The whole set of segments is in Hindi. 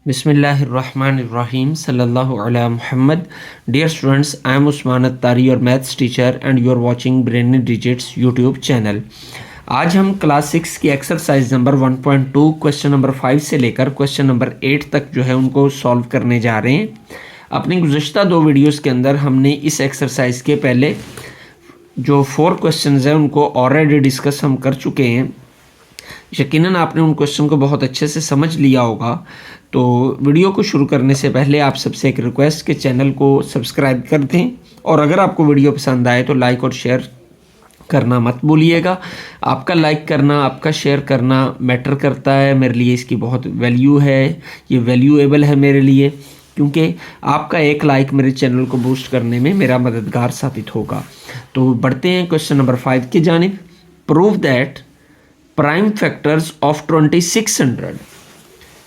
Bismillahirrahmanirrahim. Sallallahu ala Muhammad. Dear students, I am Usman Attari, your maths teacher, and you are watching Brainy Digits YouTube channel. आज हम क्लास 6 की एक्सरसाइज नंबर 1.2 क्वेश्चन नंबर 5 से लेकर क्वेश्चन नंबर 8 तक जो है उनको सॉल्व करने जा रहे हैं। अपनी गुज़श्ता दो वीडियोस के अंदर हमने इस एक्सरसाइज के पहले जो 4 क्वेश्चंस हैं उनको ऑलरेडी डिस्कस हम कर चुके हैं। यकीनन आपने उन क्वेश्चन को बहुत अच्छे से समझ लिया होगा। तो वीडियो को शुरू करने से पहले आप सबसे एक रिक्वेस्ट के चैनल को सब्सक्राइब कर दें, और अगर आपको वीडियो पसंद आए तो लाइक और शेयर करना मत भूलिएगा। आपका लाइक करना, आपका शेयर करना मैटर करता है, मेरे लिए इसकी बहुत वैल्यू है, ये वैल्यूएबल है मेरे लिए, क्योंकि आपका एक लाइक मेरे चैनल को बूस्ट करने में मेरा मददगार साबित होगा। तो बढ़ते हैं क्वेश्चन नंबर 5 की जानिब। Prove that prime factors of 2600।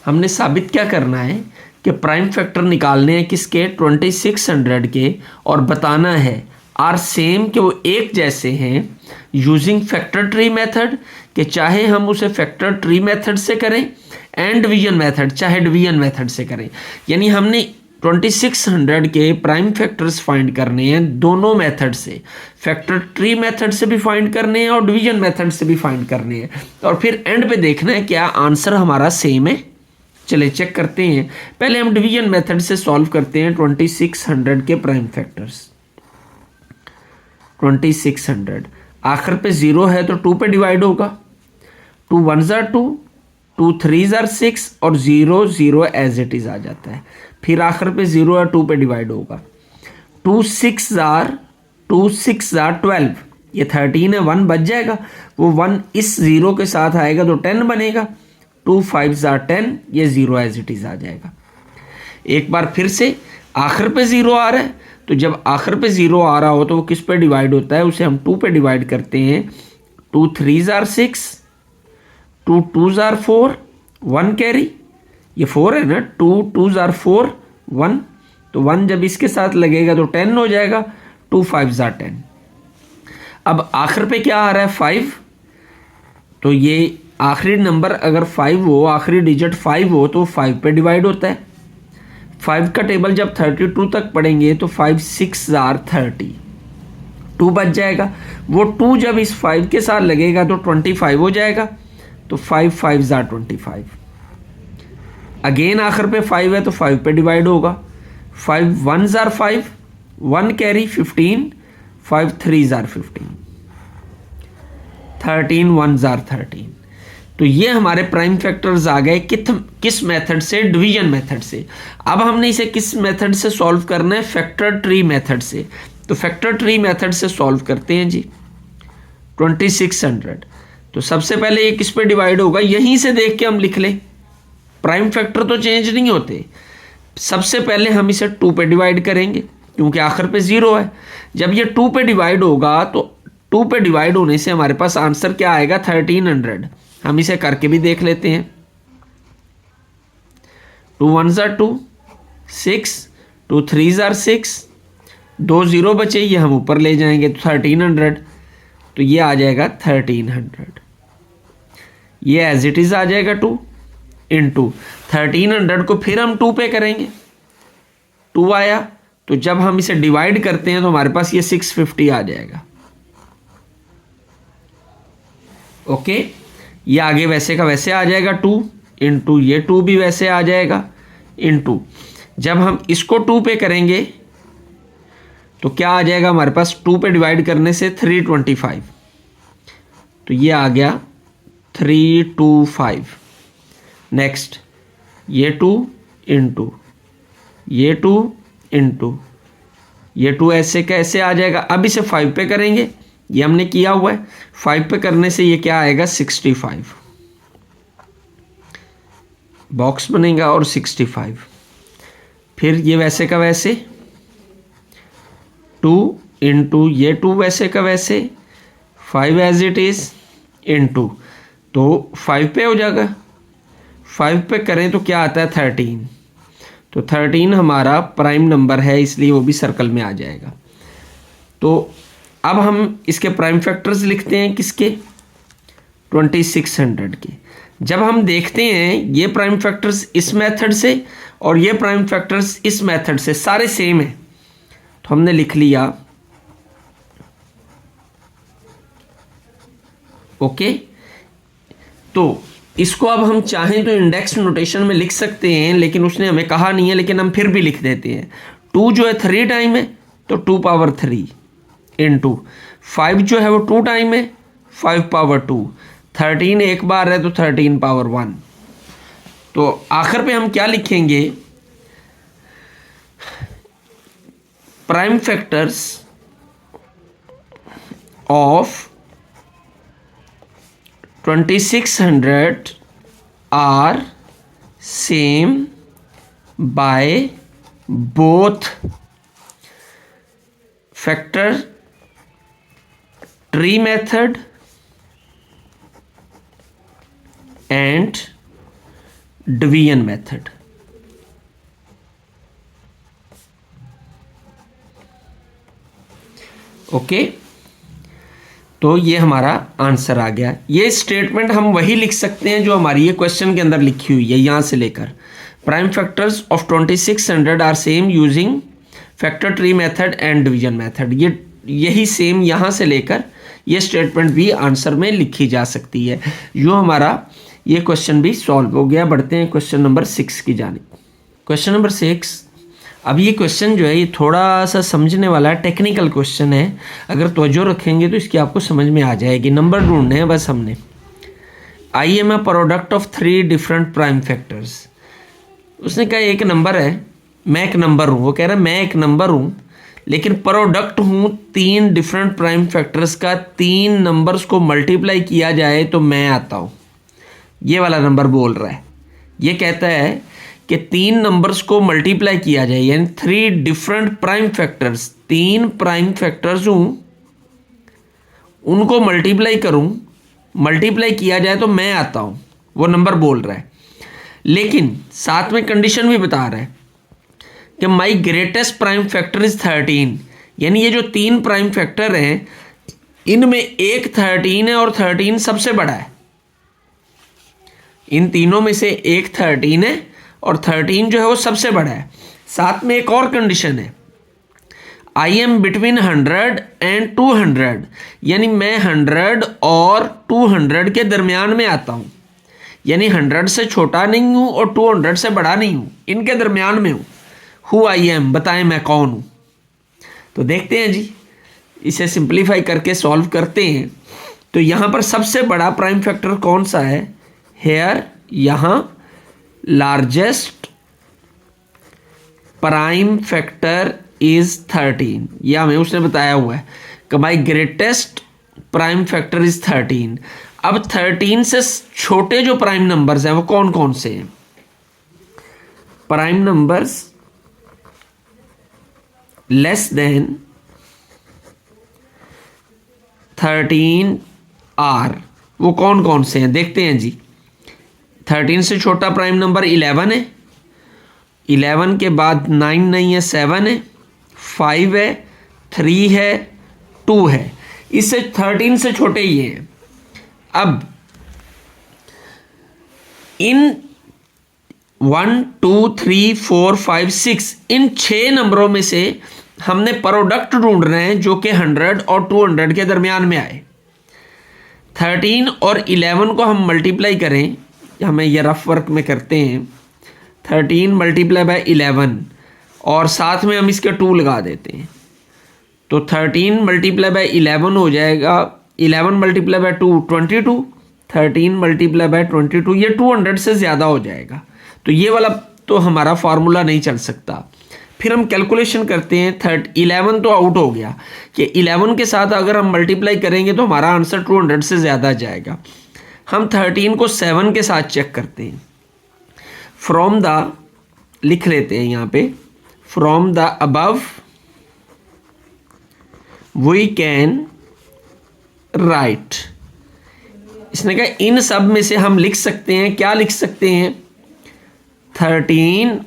हमने साबित क्या करना है कि प्राइम फैक्टर निकालने हैं किसके, 2600 के, और बताना है आर सेम कि वो एक जैसे हैं यूजिंग फैक्टर ट्री मेथड, कि चाहे हम उसे फैक्टर ट्री मेथड से करें एंड डिवीजन मेथड, चाहे डिवीजन मेथड से करें। यानी हमने 2600 के प्राइम फैक्टर्स फाइंड करने हैं दोनों मेथड से, फैक्टर ट्री मेथड से भी फाइंड करने हैं और डिवीजन मेथड से भी फाइंड करने हैं, और फिर एंड पे देखना है क्या आंसर हमारा सेम है। चले चेक करते हैं। पहले हम डिवीजन मेथड से सॉल्व करते हैं 2600 के प्राइम फैक्टर्स। 2600 आखिर पे 0 है तो 2 पे डिवाइड होगा। 2 1s are 2, 2 3s are 6 और 0 0 एज इट इज आ जाता है। फिर आखिर पे 0 है, 2 पे डिवाइड होगा। 2 6s are 12, ये 13 है, 1 बच जाएगा, वो 1 इस 0 के साथ आएगा तो 10 बनेगा। 2 5s are 10, ये 0 एज इट इज आ जाएगा। एक बार फिर से आखिर पे 0 आ रहा है, तो जब आखिर पे 0 आ रहा हो तो वो किस पे डिवाइड होता है, उसे हम 2 पे डिवाइड करते हैं। 2 3s are 6, 2 2s are 4, 1 carry, ये 4 है ना, 2 2s are 4, 1, तो 1 जब इसके साथ लगेगा तो 10 हो जाएगा। 2 5s are 10। अब आखिर पे क्या आ रहा है, 5, तो ये आखिरी नंबर अगर 5 हो, आखिरी डिजिट 5 हो तो 5 पे डिवाइड होता है। 5 का टेबल जब 32 तक पढ़ेंगे तो 5 6s are 30, 2 बच जाएगा, वो 2 जब इस 5 के साथ लगेगा तो 25 हो जाएगा, तो 5 5s are 25। अगेन आखिर पे 5 है तो 5 पे डिवाइड होगा। 5 1s are 5, 1 carry 15, 5 3s are 15, 13 1s are 13। तो ये हमारे प्राइम फैक्टर्स आ गए किस मेथड से, डिवीजन मेथड से। अब हमने इसे किस मेथड से सॉल्व करना है, फैक्टर ट्री मेथड से। तो फैक्टर ट्री मेथड से सॉल्व करते हैं जी। 2600, तो सबसे पहले ये किस पे डिवाइड होगा, यहीं से देख के हम लिख लें, प्राइम फैक्टर तो चेंज नहीं होते। सबसे पहले हम इसे 2 पे डिवाइड करेंगे क्योंकि आखिर पे 0 है। जब ये 2 पे डिवाइड होगा तो 2 पे डिवाइड होने से हमारे पास आंसर क्या आएगा, 1300। हम इसे करके भी देख लेते हैं। 2 1s are 2, 6, 2 3s are 6, 2 0 बचे, ये हम ऊपर ले जाएंगे तो 1300, तो ये आ जाएगा 1300। ये एज इट इज आ जाएगा 2 इंटू 1300 को फिर हम 2 पे करेंगे। 2 आया, तो जब हम इसे डिवाइड करते हैं तो हमारे पास ये 650 आ जाएगा। ओके, ये आगे वैसे का वैसे आ जाएगा 2 इंटू ये 2 भी वैसे आ जाएगा इंटू, जब हम इसको 2 पे करेंगे तो क्या आ जाएगा हमारे पास, 2 पे डिवाइड करने से 325, तो ये आ गया 325। नेक्स्ट ये 2 इंटू ये 2 इंटू ये 2 ऐसे कैसे आ जाएगा। अब इसे 5 पे करेंगे, ये हमने किया हुआ है, 5 पे करने से ये क्या आएगा, 65, बॉक्स बनेगा और 65। फिर ये वैसे का वैसे 2 इंटू ये 2 वैसे का वैसे 5 एज इट इज इंटू, तो 5 पे हो जाएगा। 5 पे करें तो क्या आता है, 13, तो 13 हमारा प्राइम नंबर है, इसलिए वो भी सर्कल में आ जाएगा। तो अब हम इसके प्राइम फैक्टर्स लिखते हैं किसके, 2600 के। जब हम देखते हैं ये प्राइम फैक्टर्स इस मेथड से और ये प्राइम फैक्टर्स इस मेथड से सारे सेम है, तो हमने लिख लिया ओके। तो इसको अब हम चाहें तो इंडेक्स नोटेशन में लिख सकते हैं, लेकिन उसने हमें कहा नहीं है, लेकिन हम फिर भी लिख देते हैं। 2 जो है 3 टाइम है तो 2 पावर 3 इंटू 5 जो है वो 2 टाइम है 5 पावर 2, 13 एक बार है तो 13 पावर 1। तो आखिर पे हम क्या लिखेंगे, prime factors of 2600 are same by both factor tree method and division method। Okay तो ये हमारा आंसर आ गया। ये स्टेटमेंट हम वही लिख सकते हैं जो हमारी ये क्वेश्चन के अंदर लिखी हुई है, यहाँ से लेकर prime factors of 2600 are same using factor tree method and division method. ये यही सेम यहाँ से लेकर ये स्टेटमेंट भी आंसर में लिखी जा सकती है। यूँ हमारा ये क्वेश्चन भी सॉल्व हो गया। बढ़ते हैं क्वेश्चन नंबर 6 की जानिब। क्वेश्चन नंबर 6, अब ये क्वेश्चन जो है ये थोड़ा सा समझने वाला है, टेक्निकल क्वेश्चन है। अगर तवज्जो रखेंगे तो इसकी आपको समझ में आ जाएगी। नंबर ढूंढने हैं बस हमने। I am a product of 3 different prime factors. उसने कहा एक नंबर है, मैं एक नंबर हूँ। वो कह रहा है मैं एक नंबर हूँ लेकिन प्रोडक्ट हूँ 3 डिफरेंट प्राइम फैक्टर्स का। 3 नंबर्स को मल्टीप्लाई किया जाए तो मैं आता हूँ। ये वाला नंबर बोल रहा है। ये कहता है कि 3 नंबर्स को मल्टीप्लाई किया जाए, यानी 3 different prime factors, 3 prime factors हूँ उनको मल्टीप्लाई करूँ, मल्टीप्लाई किया जाए तो मैं आता हूँ, वो नंबर बोल रहा है। लेकिन साथ में कंडीशन भी बता रहा है कि माई ग्रेटेस्ट प्राइम फैक्टर इज 13, यानी ये जो 3 प्राइम फैक्टर हैं इनमें एक 13 है और 13 सबसे बड़ा है। इन तीनों में से एक 13 है और 13 जो है वो सबसे बड़ा है। साथ में एक और कंडीशन है, आई एम बिटवीन 100 एंड 200, यानी मैं 100 और 200 के दरमियान में आता हूँ, यानी 100 से छोटा नहीं हूँ और 200 से बड़ा नहीं हूँ, इनके दरमियान में हूँ। हु आई एम, बताएं मैं कौन हूँ। तो देखते हैं जी, इसे सिंप्लीफाई करके सॉल्व करते हैं। तो यहाँ पर सबसे बड़ा प्राइम फैक्टर कौन सा है, हेयर यहाँ लार्जेस्ट प्राइम फैक्टर इज 13, यह हमें उसने बताया हुआ है कि माई ग्रेटेस्ट प्राइम फैक्टर इज 13। अब 13 से छोटे जो प्राइम नंबर्स हैं वो कौन कौन से हैं। Prime numbers less than 13 are, वो कौन कौन से हैं देखते हैं जी। 13 से छोटा प्राइम नंबर 11 है, 11 के बाद 9 नहीं है, 7 है, 5 है, 3 है, 2 है। इससे 13 से छोटे ये हैं। अब इन 1 2 3 4 5 6 इन 6 नंबरों में से हमने प्रोडक्ट ढूंढ रहे हैं जो कि 100 और 200 के दरमियान में आए। 13 और 11 को हम मल्टीप्लाई करें, हमें यह रफ वर्क में करते हैं। 13 मल्टीप्लाई बाय 11 और साथ में हम इसके 2 लगा देते हैं, तो 13 मल्टीप्लाई बाय 11 हो जाएगा 11 मल्टीप्लाई बाय 2 22, 13 मल्टीप्लाई बाय 22, ये 200 से ज़्यादा हो जाएगा। तो ये वाला तो हमारा फार्मूला नहीं चल सकता। फिर हम कैलकुलेशन करते हैं, 11 तो आउट हो गया कि 11 के साथ अगर हम मल्टीप्लाई करेंगे तो हमारा आंसर 200 से ज़्यादा जाएगा। हम 13 को 7 के साथ चेक करते हैं। फ्रॉम द लिख लेते हैं यहाँ पे, from the above we can write. इसने कहा इन सब में से हम लिख सकते हैं, क्या लिख सकते हैं, 13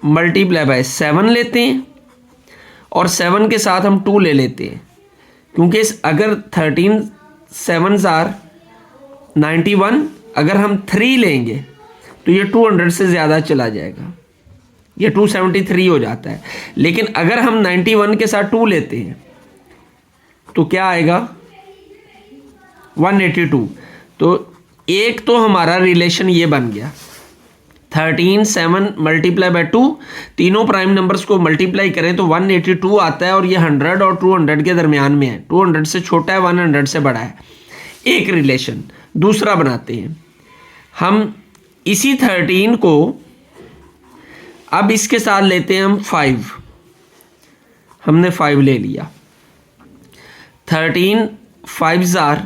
मल्टीप्लाई बाय 7 लेते हैं और 7 के साथ हम 2 ले लेते हैं, क्योंकि अगर 13 7s आर 91 अगर हम 3 लेंगे तो ये 200 से ज़्यादा चला जाएगा, ये 273 हो जाता है। लेकिन अगर हम 91 के साथ 2 लेते हैं तो क्या आएगा 182। तो एक तो हमारा रिलेशन ये बन गया 13 7 मल्टीप्लाई बाय 2, तीनों प्राइम नंबर्स को मल्टीप्लाई करें तो 182 आता है और ये 100 और 200 के दरमियान में है, 200 से छोटा है 100 से बड़ा है, एक रिलेशन। दूसरा बनाते हैं हम इसी 13 को, अब इसके साथ लेते हैं हम 5, हमने 5 ले लिया, 13 5s are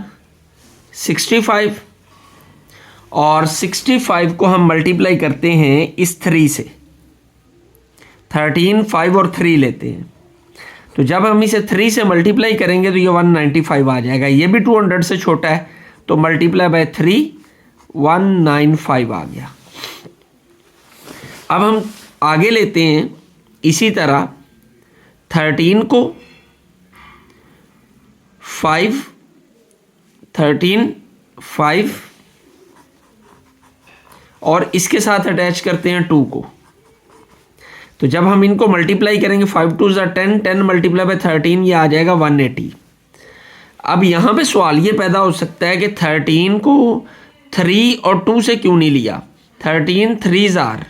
65 और 65 को हम मल्टीप्लाई करते हैं इस 3 से, 13 5 और 3 लेते हैं, तो जब हम इसे 3 से मल्टीप्लाई करेंगे तो ये 195 आ जाएगा, ये भी 200 से छोटा है तो मल्टीप्लाई बाय 3 195 आ गया। अब हम आगे लेते हैं इसी तरह 13 को 5 13 5 और इसके साथ अटैच करते हैं 2 को, तो जब हम इनको मल्टीप्लाई करेंगे 5 2 10, 10 मल्टीप्लाई बाय 13 ये आ जाएगा 180। अब यहाँ पे सवाल ये पैदा हो सकता है कि 13 को 3 और 2 से क्यों नहीं लिया, 13 3s are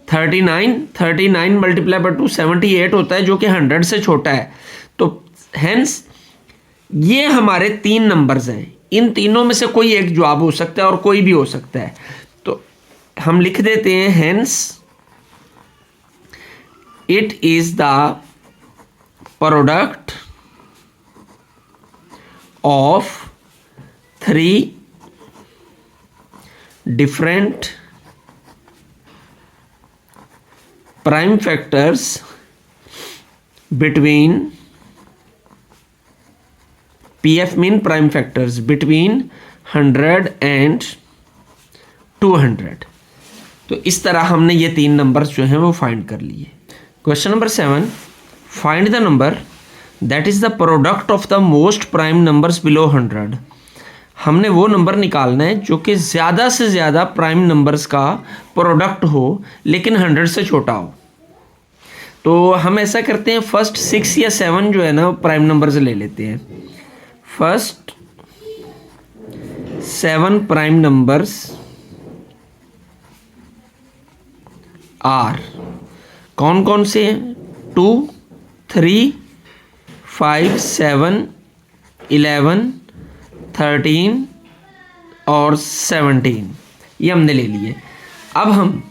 39, 39 मल्टीप्लाई बाय 2 78 होता है जो कि 100 से छोटा है। तो हेंस ये हमारे 3 नंबर्स हैं, इन तीनों में से कोई एक जवाब हो सकता है और कोई भी हो सकता है, तो हम लिख देते हैं hence it is the product of 3 different prime factors between PF mean prime factors between 100 and 200। तो इस तरह हमने ये 3 नंबर्स जो हैं वो फाइंड कर लिए। Question number 7, find the number that is the product of the most prime numbers below 100। हमने वो नंबर निकालना है जो कि ज़्यादा से ज़्यादा प्राइम नंबर्स का प्रोडक्ट हो लेकिन 100 से छोटा हो। तो हम ऐसा करते हैं, फर्स्ट 6 या 7 जो है ना प्राइम नंबर्स ले लेते हैं। फर्स्ट 7 प्राइम नंबर्स आर कौन कौन से हैं, 2 3 5 7 11 13 और 17, ये हमने ले लिए। अब हम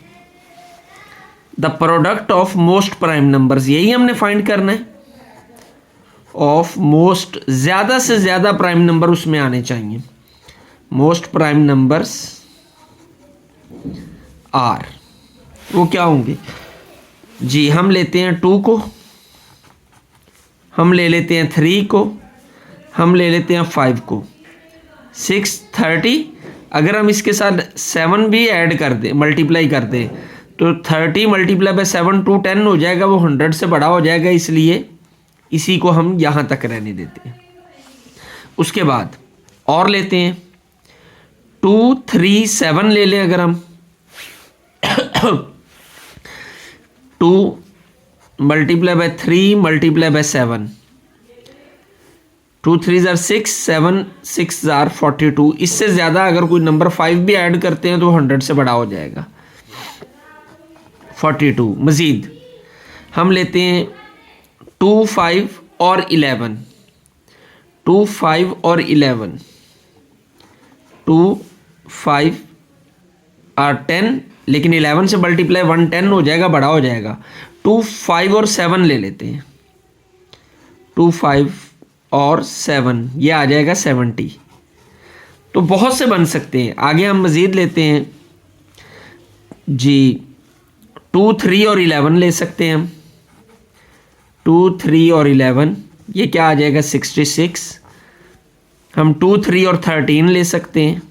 the product of most prime numbers, यही हमने फाइंड करना है, ऑफ मोस्ट, ज़्यादा से ज़्यादा प्राइम नंबर उसमें आने चाहिए। मोस्ट प्राइम नंबर्स आर, वो क्या होंगे जी, हम लेते हैं 2 को, हम ले लेते हैं 3 को, हम ले लेते हैं 5 को, 6 30, अगर हम इसके साथ 7 भी ऐड कर दें, मल्टीप्लाई कर दें, तो 30 मल्टीप्लाई बाय 7 210 हो जाएगा, वो 100 से बड़ा हो जाएगा, इसलिए इसी को हम यहाँ तक रहने देते हैं। उसके बाद और लेते हैं 2 3 7 ले लें, अगर हम 2 multiply by 3 multiply by 7, 2 3s are 6 7 6s are 42, इससे ज़्यादा अगर कोई नंबर 5 भी ऐड करते हैं तो 100 से बड़ा हो जाएगा, 42। मज़ीद हम लेते हैं 2 5 और 11, 2 5 और 11, 2 5 और 10, लेकिन 11 से मल्टीप्लाई 110 हो जाएगा, बड़ा हो जाएगा। 2 5 और 7 ले लेते हैं, 2 5 और 7, ये आ जाएगा 70। तो बहुत से बन सकते हैं। आगे हम मज़ीद लेते हैं जी, 2 3 और 11 ले सकते हैं हम, 2 3 और 11, ये क्या आ जाएगा 66। हम 2 3 और 13 ले सकते हैं,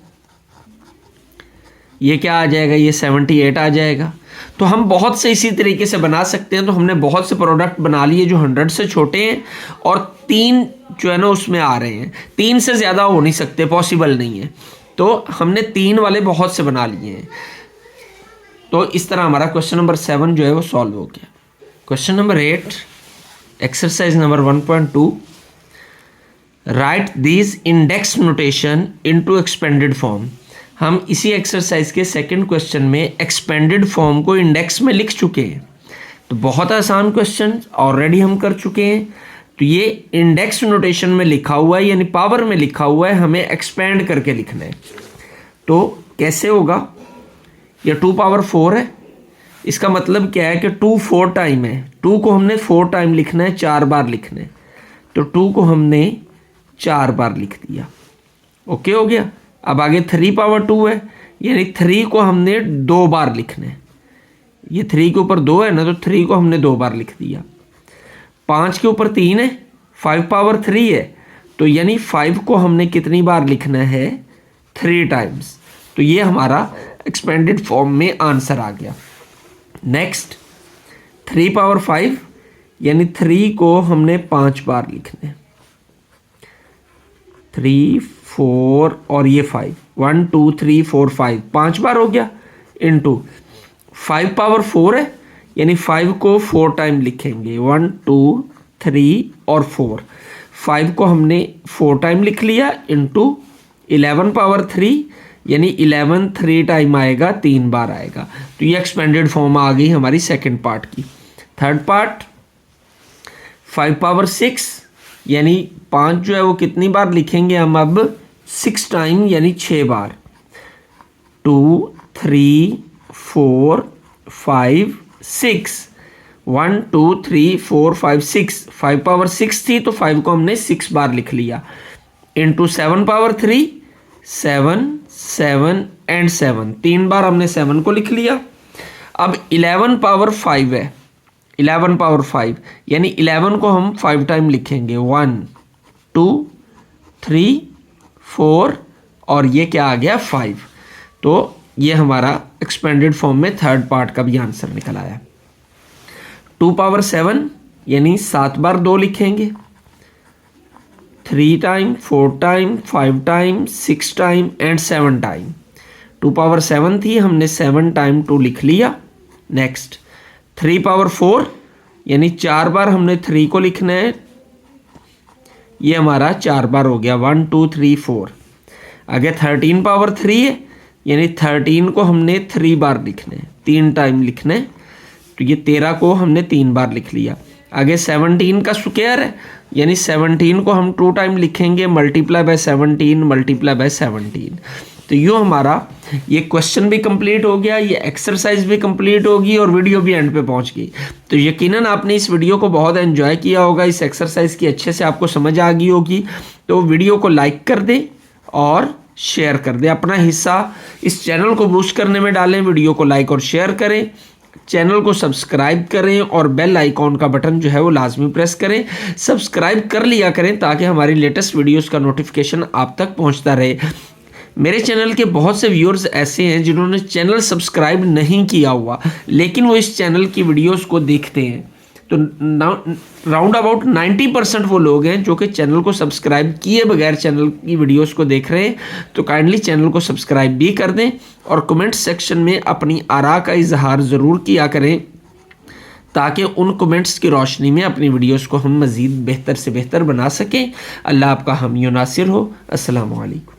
ये क्या आ जाएगा, ये 78 आ जाएगा। तो हम बहुत से इसी तरीके से बना सकते हैं। तो हमने बहुत से प्रोडक्ट बना लिए जो 100 से छोटे हैं और 3 जो है ना उसमें आ रहे हैं, 3 से ज़्यादा हो नहीं सकते, पॉसिबल नहीं है। तो हमने 3 वाले बहुत से बना लिए हैं। तो इस तरह हमारा क्वेश्चन नंबर 7 जो है वो सॉल्व हो गया। Question number 8 exercise number 1.2 right these index notation into expanded form. हम इसी एक्सरसाइज के सेकंड क्वेश्चन में एक्सपेंडेड फॉर्म को इंडेक्स में लिख चुके हैं। तो बहुत आसान क्वेश्चन ऑलरेडी हम कर चुके हैं। तो ये इंडेक्स नोटेशन में लिखा हुआ है यानी पावर में लिखा हुआ है, हमें एक्सपेंड करके लिखना है। तो कैसे होगा, ये 2 पावर 4 है, इसका मतलब क्या है कि 2 4 टाइम है। 2 को हमने 4 टाइम लिखना है, 4 बार लिखना है। तो 2 को हमने 4 बार लिख दिया, ओके हो गया। अब आगे 3 पावर 2 है यानी 3 को हमने 2 बार लिखना है। ये 3 के ऊपर 2 है ना, तो 3 को हमने 2 बार लिख दिया। 5 के ऊपर 3 है, 5 पावर 3 है, तो यानी 5 को हमने कितनी बार लिखना है, 3 टाइम्स। तो ये हमारा एक्सपेंडेड फॉर्म में आंसर आ गया। नेक्स्ट 3 पावर 5 यानी 3 को हमने 5 बार लिखना है। 3 4 और ये 5, 1 2 3 4 5, 5 बार हो गया। इनटू 5 पावर 4 है यानी 5 को 4 टाइम लिखेंगे, 1 2 3 और 4। 5 को हमने 4 टाइम लिख लिया। इनटू 11 पावर 3 यानी 11 3 टाइम आएगा, 3 बार आएगा। तो ये एक्सपेंडेड फॉर्म आ गई हमारी सेकंड पार्ट की। थर्ड पार्ट 5 पावर 6 यानी 5 जो है वो कितनी बार लिखेंगे हम, अब 6 टाइम यानी 6 बार। 2 3 4 5 6, 1 2 3 4 5 6, 5 पावर 6 थी तो 5 को हमने 6 बार लिख लिया। इंटू 7 पावर 3, 7 7 एंड 7, 3 बार हमने 7 को लिख लिया। अब 11 पावर 5 है, 11 पावर 5 यानी 11 को हम 5 टाइम लिखेंगे, 1 2 3 4 और ये क्या आ गया 5। तो ये हमारा एक्सपेंडेड फॉर्म में थर्ड पार्ट का भी आंसर निकल आया। 2 पावर 7 यानी 7 बार 2 लिखेंगे, 3 time 4 time 5 time 6 time and 7 time. 2 power 7 थी, हमने 7 टाइम 2 लिख लिया। नेक्स्ट 3 पावर 4 यानी 4 बार हमने 3 को लिखना है, ये हमारा 4 बार हो गया, 1 2 3 4। आगे 13 पावर 3 है यानी 13 को हमने 3 बार लिखना है, 3 टाइम लिखना है। तो ये 13 को हमने 3 बार लिख लिया। आगे 17 का स्क्वायर है यानी 17 को हम 2 टाइम लिखेंगे, मल्टीप्लाई बाय 17 मल्टीप्लाई बाय 17। तो यूँ हमारा ये क्वेश्चन भी कंप्लीट हो गया, ये एक्सरसाइज भी कंप्लीट होगी और वीडियो भी एंड पे पहुंच गई। तो यकीनन आपने इस वीडियो को बहुत एंजॉय किया होगा, इस एक्सरसाइज की अच्छे से आपको समझ आ गई होगी। तो वीडियो को लाइक कर दें और शेयर कर दें, अपना हिस्सा इस चैनल को बूस्ट करने में डालें। वीडियो को लाइक और शेयर करें, चैनल को सब्सक्राइब करें और बेल आइकॉन का बटन जो है वो लाजमी प्रेस करें। सब्सक्राइब कर लिया करें ताकि हमारी लेटेस्ट वीडियोस का नोटिफिकेशन आप तक पहुंचता रहे। मेरे चैनल के बहुत से व्यूअर्स ऐसे हैं जिन्होंने चैनल सब्सक्राइब नहीं किया हुआ लेकिन वो इस चैनल की वीडियोस को देखते हैं। तो राउंड अबाउट 90% वो लोग हैं जो कि चैनल को सब्सक्राइब किए बगैर चैनल की वीडियोस को देख रहे हैं। तो काइंडली चैनल को सब्सक्राइब भी कर दें और कमेंट सेक्शन में अपनी आरा का इजहार ज़रूर किया करें ताकि उन कमेंट्स की रोशनी में अपनी वीडियोस को हम मज़ीद बेहतर से बेहतर बना सकें। अल्लाह आपका हामी नासिर हो। अस्सलामु अलैकुम।